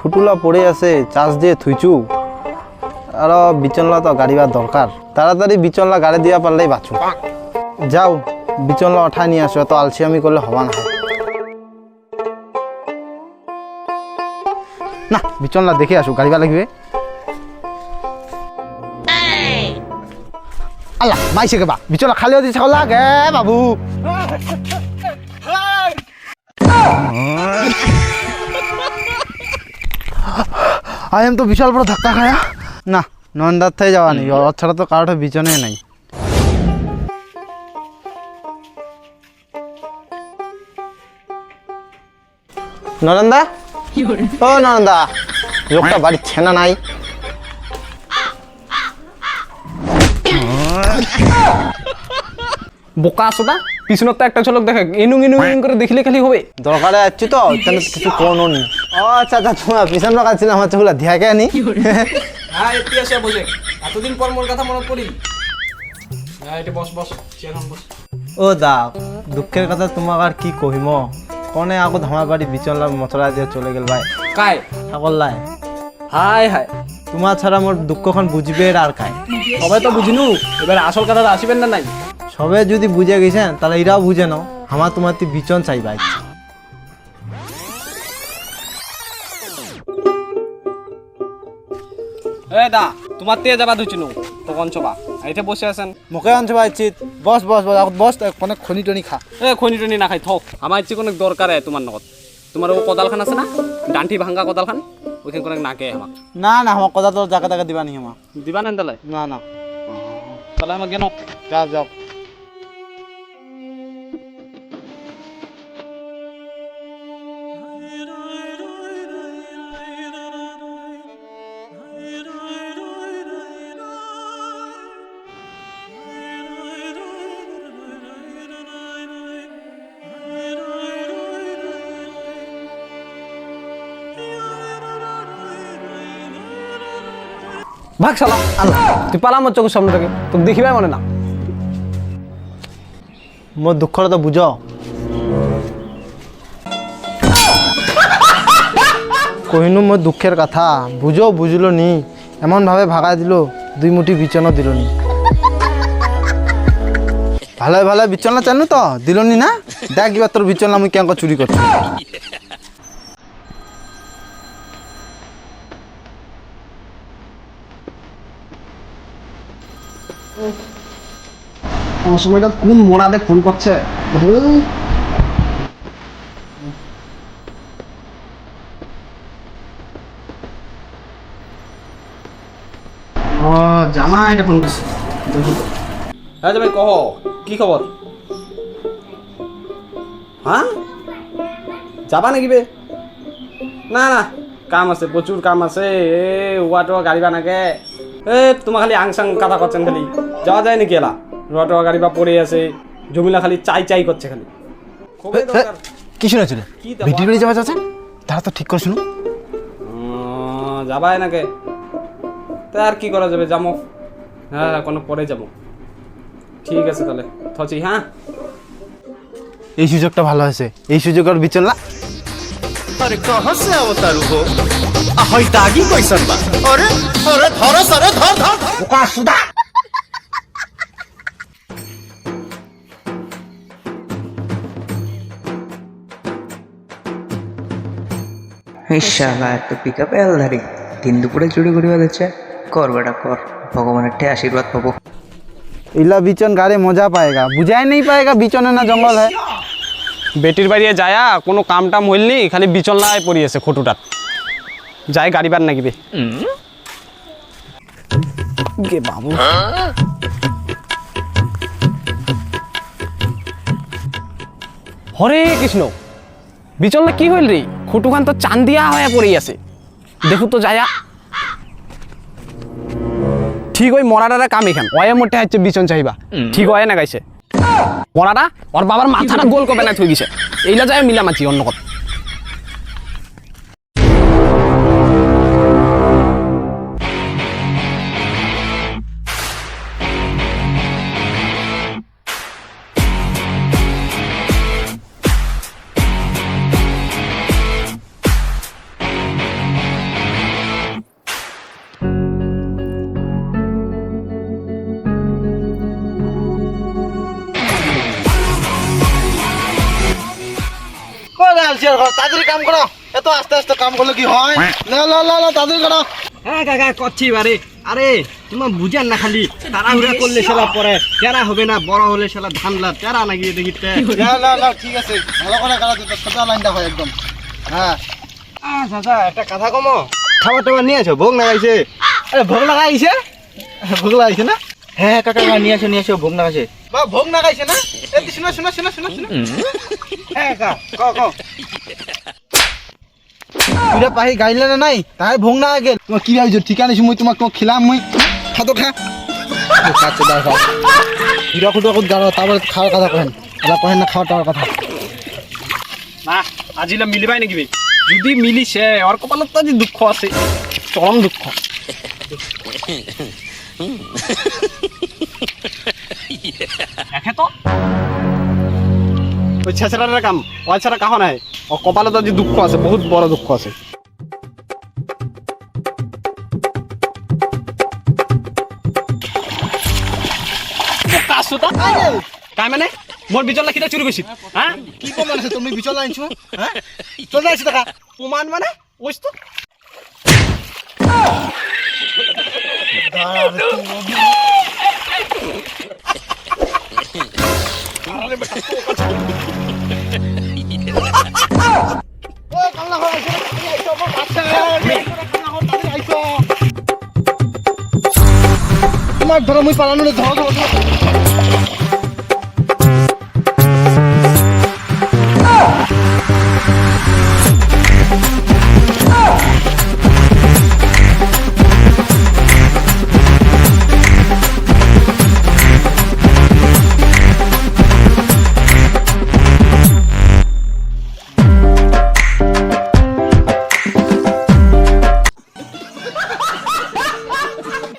খুটুলা পড়ে আছে চাষ দিয়ে থুইছু আর বিচনলা তো গাড়িবার দরকার তাড়াতাড়ি বিচনলা গাড়ি দিয়া পারলেই বাঁচু যাও বিচনলা ওঠায় নিয়ে আসো এত আলসিয়ামি করলে হবা না না বিচনলা দেখে আসো গাড়িবা লাগবে আল্লাহ মাইছে কে বা বিচনলা খালিও দিছে লাগে বাবু আই তো বিশাল বড় ধাক্কা খায়া না নন্দার থেকে যাওয়া নেই ওর ছাড়া তো কারোটা বিচনে নাই নরেন্দা ও নরেন্দা লোকটা বাড়ির ছেনা নাই বোকা আসোদা পিছনত একটা ঝলক দেখা ইনুং ইনুং করে দেখলে খালি হবে দরকারে যাচ্ছি তো কিছু কোনো নি ও আচ্ছা আচ্ছা তোমার পিছন দরকার ছিল আমার চোখগুলা ধ্যাকে আনি হ্যাঁ এটি আসে বসে এতদিন পর মোর কথা মনে পড়ি হ্যাঁ এটা বস বস চেয়ার বস ও দা দুঃখের কথা তোমাক আর কি কহিম কনে আগত আমার বাড়ি বিচনলা মছলা দিয়ে চলে গেল ভাই কাই আগল্লাই হাই হাই তোমার ছাড়া মোর দুঃখখন বুঝবে আর কাই সবাই তো বুঝিনু এবার আসল কথা আসিবেন না নাই সবে যদি বুঝে গেছেন তাহলে এরাও বুঝে নাও আমার তোমার বিচন চাই ভাই এ দা তোমার তে যাবা ধুচিনু তখন চবা এইতে বসে আছেন মোকে আনছো ভাই চিত বস বস বস বস অনেক খনি টনি খা এ খনি টনি না খাই থক আমার ইচ্ছে কোনো দরকার তোমার লগত তোমার ও কোদালখান আছে না ডান্টি ভাঙ্গা কোদালখান ওইখান কোনো নাকে আমাক না না আমার কথা তো জায়গা জায়গা দিবা নি আমার দিবা না তাহলে না না তাহলে আমাকে কেন যাও যাও ভাগ শালা আল্লাহ তুই পালা আমার চোখের সামনে থেকে তোকে দেখিবাই মনে না মোর দুঃখটা তো বুঝ কহিনু মোর দুঃখের কথা বুঝো বুঝলো নি এমন ভাবে ভাগা দিল দুই মুঠি বিচনও দিল নি ভালো ভালো বিচনলা চানু তো দিল নি না দেখ এবার তোর বিচনলা মুই কেন চুরি করছি সময়টা কোন মোড়াতে ফোন করছে ও জামা এটা ফোন করছে হ্যাঁ জামাই কহ কি খবর হ্যাঁ যাবা নাকি বে না না কাম আছে প্রচুর কাম আছে এ ওয়াটো গাড়ি বানাকে এ তোমার খালি আংসাং কথা করছেন খালি যাওয়া যায় নাকি এলা রোয়া গাড়ি বা পড়ে আছে জমিলা খালি চাই চাই করছে খালি কি শুনেছিল ভিডিও বাড়ি যাওয়া যাচ্ছে তারা তো ঠিক করে শুনো যাবাই নাকি তা আর কি করা যাবে যাবো হ্যাঁ কোনো পরে যাবো ঠিক আছে তাহলে থচি হ্যাঁ এই সুযোগটা ভালো হয়েছে এই সুযোগ আর বিচনলা अरे कहाँ से अवतारू हो ahoy दागी कैसन बा अरे अरे धरस अरे धर धर ওকা সুদা শালা এত পিকআপ এলধারি দিন দুপুরে চুরি করিবা দিচ্ছে কর বেটা কর ভগবানের ঠে আশীর্বাদ পাবো इला बिचन गाड़ी मजा पाएगा बुझाई नहीं पाएगा बिचन है ना जंगल है বেটির বাড়িয়ে যায়া কোনো কাম টাম হইলনি খালি বিচনলায় পড়ি আছে খটুটাত যাই গাড়ি বার নাকিবে গে বাবু হরে কৃষ্ণ বিচনলা কি হইল রে খটুখান তো চান্দিয়া হয়ে পড়ে আছে দেখো তো যায়া ঠিক ওই মরাটারা কাম এখান ওয়ে মোটে হচ্ছে বিচন চাইবা ঠিক হয় না গাইছে মরাটা ওর বাবার মাথাটা গোল কবে না থই গেছে এইলা যায় মিলামাছি অন্য কথা কিসের ঘর তাড়াতাড়ি কাম করো এত আস্তে আস্তে কাম করলে কি হয় লা লা লা লা তাড়াতাড়ি করো হ্যাঁ কাকা করছি বারে আরে তোমার বুঝেন না খালি তাড়াহুড়া করলে সেলা পরে তেরা হবে না বড় হলে সেলা ধানলা তেরা নাকি দেখিতে লা লা লা ঠিক আছে ভালো করে কাটা দিতে সোজা লাইনটা হয় একদম হ্যাঁ চাচা একটা কথা কমো খাবার টাবার নিয়ে আছো ভোগ লাগাইছে আরে ভোগ লাগাইছে ভোগ লাগাইছে না হ্যাঁ কাকা নিয়ে আসো ভোগ না আছে বা ভোগ লাগাইছে না এই শোনা শোনা শোনা শোনা শোনা হ্যাঁ কাকা ক তুই পাহি গাইলে না নাই তাই ভোগ না গেল তোমার কি ভাবিছো ঠিকানা মই তোমাক খিলাম মই খাতো খা আচ্ছা দাও খাও হিরা খুটো খুদ গাড়ো তারপর খাওয়ার কথা কহেন এটা কহেন না খাওয়া টাওয়ার কথা না আজিলে মিলিবাই নাকি বে যদি মিলিছে ওর কপালত তো আজি দুঃখ আছে চরম দুঃখ দেখে তো ওই ছেঁচড়ার কাম ওই ছাড়া কাহ নাই ও কপালে তো আজি দুঃখ আছে বহুত বড় দুঃখ আছে কাই মানে মোর বিচল লাখিটা চুরি করছি হ্যাঁ কি প্রমাণ আছে তুমি বিচল আনছো হ্যাঁ চলে যাইছো টাকা প্রমাণ মানে ওইস তো তোমার ধরো মুই পালানো ধরো ধরো